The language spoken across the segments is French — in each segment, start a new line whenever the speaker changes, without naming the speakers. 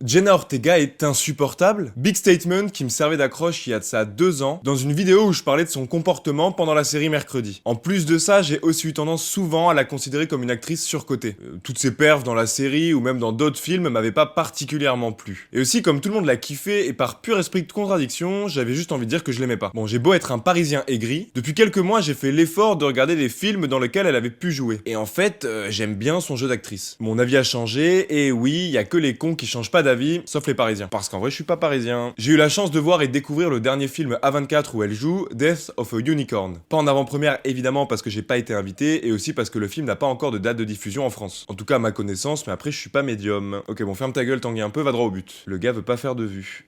Jenna Ortega est insupportable. Big statement qui me servait d'accroche il y a de ça 2 ans, dans une vidéo où je parlais de son comportement pendant la série Mercredi. En plus de ça, j'ai aussi eu tendance souvent à la considérer comme une actrice surcotée. Toutes ses perfs dans la série ou même dans d'autres films m'avaient pas particulièrement plu. Et aussi, comme tout le monde l'a kiffé et par pur esprit de contradiction, j'avais juste envie de dire que je l'aimais pas. Bon, j'ai beau être un Parisien aigri, depuis quelques mois j'ai fait l'effort de regarder des films dans lesquels elle avait pu jouer. Et en fait, j'aime bien son jeu d'actrice. Mon avis a changé, et oui, il y a que les cons qui changent pas d'avis, sauf les Parisiens. Parce qu'en vrai, je suis pas parisien. J'ai eu la chance de voir et découvrir le dernier film A24 où elle joue, Death of a Unicorn. Pas en avant-première évidemment parce que j'ai pas été invité, et aussi parce que le film n'a pas encore de date de diffusion en France. En tout cas à ma connaissance, mais après je suis pas médium. Ok bon, ferme ta gueule, Tanguy un peu, va droit au but. Le gars veut pas faire de vue.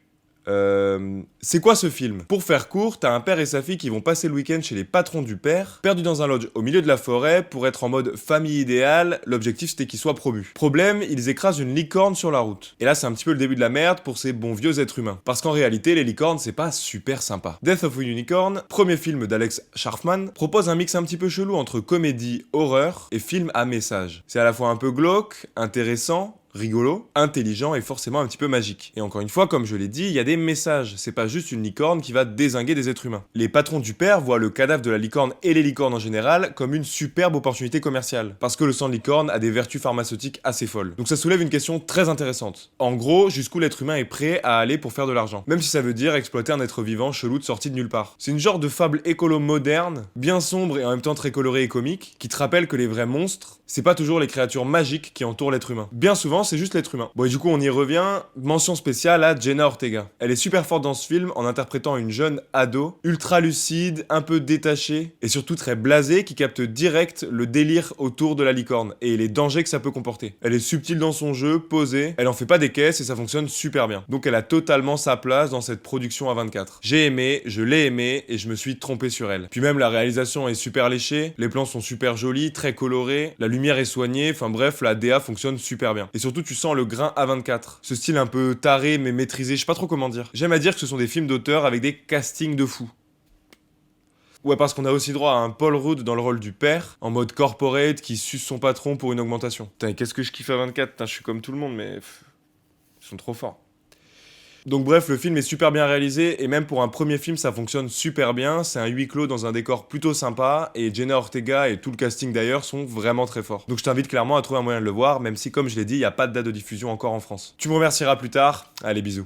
C'est quoi ce film? Pour faire court, t'as un père et sa fille qui vont passer le week-end chez les patrons du père, perdus dans un lodge au milieu de la forêt pour être en mode famille idéale. L'objectif c'était qu'ils soient promus. Problème, ils écrasent une licorne sur la route. Et là c'est un petit peu le début de la merde pour ces bons vieux êtres humains. Parce qu'en réalité, les licornes c'est pas super sympa. Death of a Unicorn, premier film d'Alex Sharfman, propose un mix un petit peu chelou entre comédie, horreur et film à message. C'est à la fois un peu glauque, intéressant, rigolo, intelligent et forcément un petit peu magique. Et encore une fois, comme je l'ai dit, il y a des messages, c'est pas juste une licorne qui va dézinguer des êtres humains. Les patrons du père voient le cadavre de la licorne et les licornes en général comme une superbe opportunité commerciale, parce que le sang de licorne a des vertus pharmaceutiques assez folles. Donc ça soulève une question très intéressante. En gros, jusqu'où l'être humain est prêt à aller pour faire de l'argent, même si ça veut dire exploiter un être vivant chelou de sortie de nulle part. C'est une genre de fable écolo moderne, bien sombre et en même temps très colorée et comique, qui te rappelle que les vrais monstres, c'est pas toujours les créatures magiques qui entourent l'être humain. Bien souvent, c'est juste l'être humain. Bon, et du coup, on y revient. Mention spéciale à Jenna Ortega. Elle est super forte dans ce film en interprétant une jeune ado, ultra lucide, un peu détachée, et surtout très blasée, qui capte direct le délire autour de la licorne, et les dangers que ça peut comporter. Elle est subtile dans son jeu, posée, elle en fait pas des caisses, et ça fonctionne super bien. Donc elle a totalement sa place dans cette production A24. J'ai aimé, je l'ai aimé, et je me suis trompé sur elle. Puis même, la réalisation est super léchée, les plans sont super jolis, très colorés, la lumière est soignée, enfin bref, la DA fonctionne super bien. Et surtout, tu sens le grain A24. Ce style un peu taré mais maîtrisé, je sais pas trop comment dire. J'aime à dire que ce sont des films d'auteur avec des castings de fous. Ouais, parce qu'on a aussi droit à un Paul Rudd dans le rôle du père, en mode corporate, qui suce son patron pour une augmentation. Putain, qu'est-ce que je kiffe A24, putain, je suis comme tout le monde, mais... ils sont trop forts. Donc bref, le film est super bien réalisé, et même pour un premier film, ça fonctionne super bien. C'est un huis clos dans un décor plutôt sympa, et Jenna Ortega et tout le casting d'ailleurs sont vraiment très forts. Donc je t'invite clairement à trouver un moyen de le voir, même si comme je l'ai dit, il n'y a pas de date de diffusion encore en France. Tu me remercieras plus tard, allez bisous.